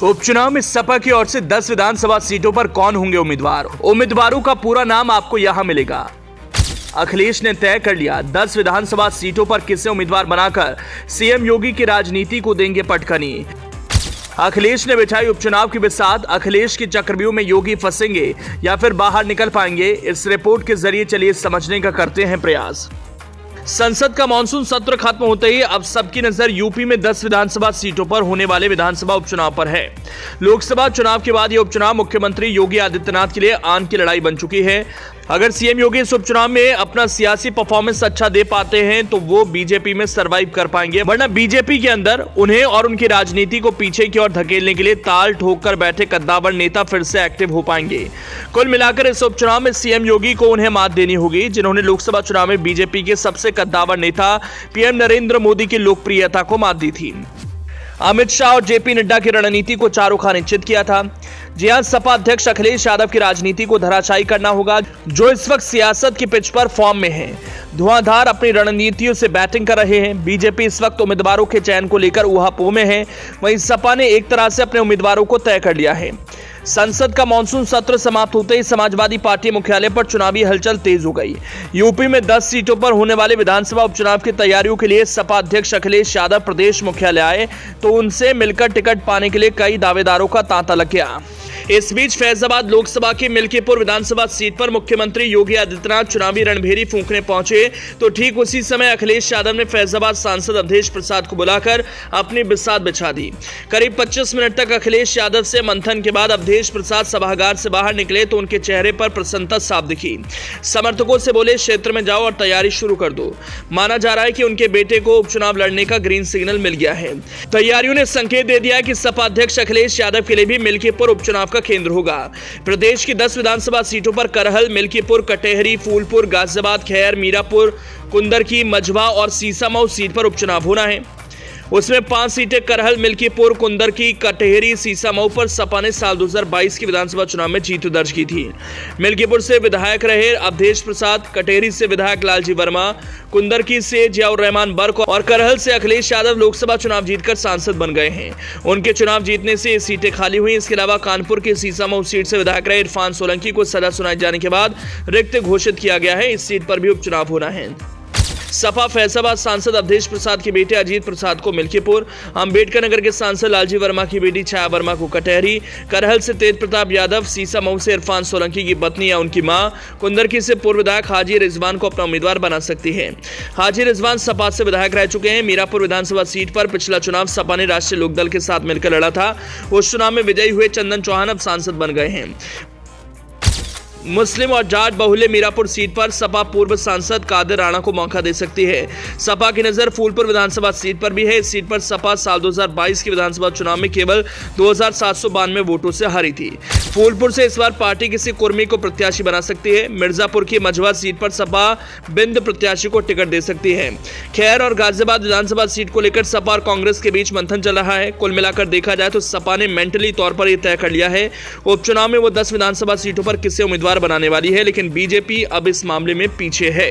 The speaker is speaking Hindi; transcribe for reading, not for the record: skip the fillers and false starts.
उपचुनाव में सपा की ओर से 10 विधानसभा सीटों पर कौन होंगे उम्मीदवार। उम्मीदवारों का पूरा नाम आपको यहां मिलेगा। अखिलेश ने तय कर लिया 10 विधानसभा सीटों पर किसे उम्मीदवार बनाकर सीएम योगी की राजनीति को देंगे पटखनी। अखिलेश ने बिछाई उपचुनाव की बिसात। अखिलेश की चक्रव्यूह में योगी फंसेंगे या फिर बाहर निकल पाएंगे, इस रिपोर्ट के जरिए चलिए समझने का करते हैं प्रयास। संसद का मानसून सत्र खत्म होते ही अब सबकी नजर यूपी में 10 विधानसभा सीटों पर होने वाले विधानसभा उपचुनाव पर है। लोकसभा चुनाव के बाद यह उपचुनाव मुख्यमंत्री योगी आदित्यनाथ के लिए आन की लड़ाई बन चुकी है। अगर सीएम योगी इस उपचुनाव में अपना सियासी परफॉर्मेंस अच्छा दे पाते हैं तो वो बीजेपी में सरवाइव कर पाएंगे, वरना बीजेपी के अंदर उन्हें और उनकी राजनीति को पीछे की ओर धकेलने के लिए ताल ठोक कर बैठे कद्दावर नेता फिर से एक्टिव हो पाएंगे। कुल मिलाकर इस उपचुनाव में सीएम योगी को उन्हें मात देनी होगी, जिन्होंने लोकसभा चुनाव में बीजेपी के सबसे कद्दावर नेता पीएम नरेंद्र मोदी की लोकप्रियता को मात दी थी। अमित शाह और जेपी नड्डा की रणनीति को चारों खां निश्चित किया था। जी हां, सपा अध्यक्ष अखिलेश यादव की राजनीति को धराशायी करना होगा, जो इस वक्त सियासत की पिच पर फॉर्म में है। धुआंधार अपनी रणनीतियों से बैटिंग कर रहे हैं। बीजेपी इस वक्त उम्मीदवारों के चयन को लेकर ऊहापोह में है, वहीं सपा ने एक तरह से अपने उम्मीदवारों को तय कर लिया है। संसद का मानसून सत्र समाप्त होते ही समाजवादी पार्टी मुख्यालय पर चुनावी हलचल तेज हो गई। यूपी में 10 सीटों पर होने वाले विधानसभा उपचुनाव की तैयारियों के लिए सपा अध्यक्ष अखिलेश यादव प्रदेश मुख्यालय आए तो उनसे मिलकर टिकट पाने के लिए कई दावेदारों का तांता लग गया। इस बीच फैजाबाद लोकसभा की मिल्कीपुर विधानसभा सीट पर मुख्यमंत्री योगी आदित्यनाथ चुनावी रणभेरी फूंकने पहुंचे तो ठीक उसी समय अखिलेश यादव ने फैजाबाद सांसद अवधेश प्रसाद को बुलाकर अपनी बिसात बिछा दी। करीब 25 मिनट तक अखिलेश यादव से मंथन के बाद अवधेश प्रसाद सभागार से बाहर निकले तो उनके चेहरे पर प्रसन्नता साफ दिखी। समर्थकों से बोले, क्षेत्र में जाओ और तैयारी शुरू कर दो। माना जा रहा है कि उनके बेटे को उपचुनाव लड़ने का ग्रीन सिग्नल मिल गया है। तैयारियों ने संकेत दे दिया कि सपा अध्यक्ष अखिलेश यादव के लिए भी मिल्कीपुर उपचुनाव का केंद्र होगा। प्रदेश की 10 विधानसभा सीटों पर करहल, मिल्कीपुर, कटेहरी, फूलपुर, गाजियाबाद, खैर, मीरापुर, कुंदरकी, मझवा और सीसामऊ सीट पर उपचुनाव होना है। उसमें 5 सीटें करहल, मिल्कीपुर, कुंदरकी, कटेहरी, सीसामऊ पर सपा ने साल 2022 के विधानसभा चुनाव में जीत दर्ज की थी। मिल्कीपुर से विधायक रहे अवधेश प्रसाद, कटेहरी से विधायक लालजी वर्मा, कुंदरकी से जियाउर रहमान बर्क और करहल से अखिलेश यादव लोकसभा चुनाव जीतकर सांसद बन गए हैं। उनके चुनाव जीतने से ये सीटें खाली हुई। इसके अलावा कानपुर के सीसामऊ सीट से विधायक रहे इरफान सोलंकी को सजा सुनाए जाने के बाद रिक्त घोषित किया गया है। इस सीट पर भी उपचुनाव होना है। सपा फैजाबाद सांसद अवधेश प्रसाद के बेटे अजीत प्रसाद को मिल्कीपुर, अंबेडकर नगर के सांसद लालजी वर्मा की बेटी छाया वर्मा को कटेहरी, करहल से तेज प्रताप यादव, सीसामऊ से इरफान सोलंकी की पत्नी या उनकी मां, कुंदरकी से पूर्व विधायक हाजी रिजवान को अपना उम्मीदवार बना सकती है। हाजी रिजवान सपा से विधायक रह चुके हैं। मीरापुर विधानसभा सीट पर पिछला चुनाव सपा ने राष्ट्रीय लोकदल के साथ मिलकर लड़ा था। उस चुनाव में विजयी हुए चंदन चौहान अब सांसद बन गए हैं। मुस्लिम और जाट बहुल्य मीरापुर सीट पर सपा पूर्व सांसद कादिर राणा को मौका दे सकती है। सपा की नजर फूलपुर विधानसभा सीट पर भी है। इस सीट पर सपा साल 2022 के विधानसभा चुनाव में केवल 2792 वोटों से हारी थी। फूलपुर से इस बार पार्टी किसी कुर्मी को प्रत्याशी बना सकती है। मिर्जापुर की मझवा सीट पर सपा बिंद प्रत्याशी को टिकट दे सकती है। खैर और गाजियाबाद विधानसभा सीट को लेकर सपा और कांग्रेस के बीच मंथन चल रहा है। कुल मिलाकर देखा जाए तो सपा ने मेंटली तौर पर यह तय कर लिया है उपचुनाव में वो 10 विधानसभा सीटों पर किसे उम्मीदवार बनाने वाली है, लेकिन बीजेपी अब इस मामले में पीछे है।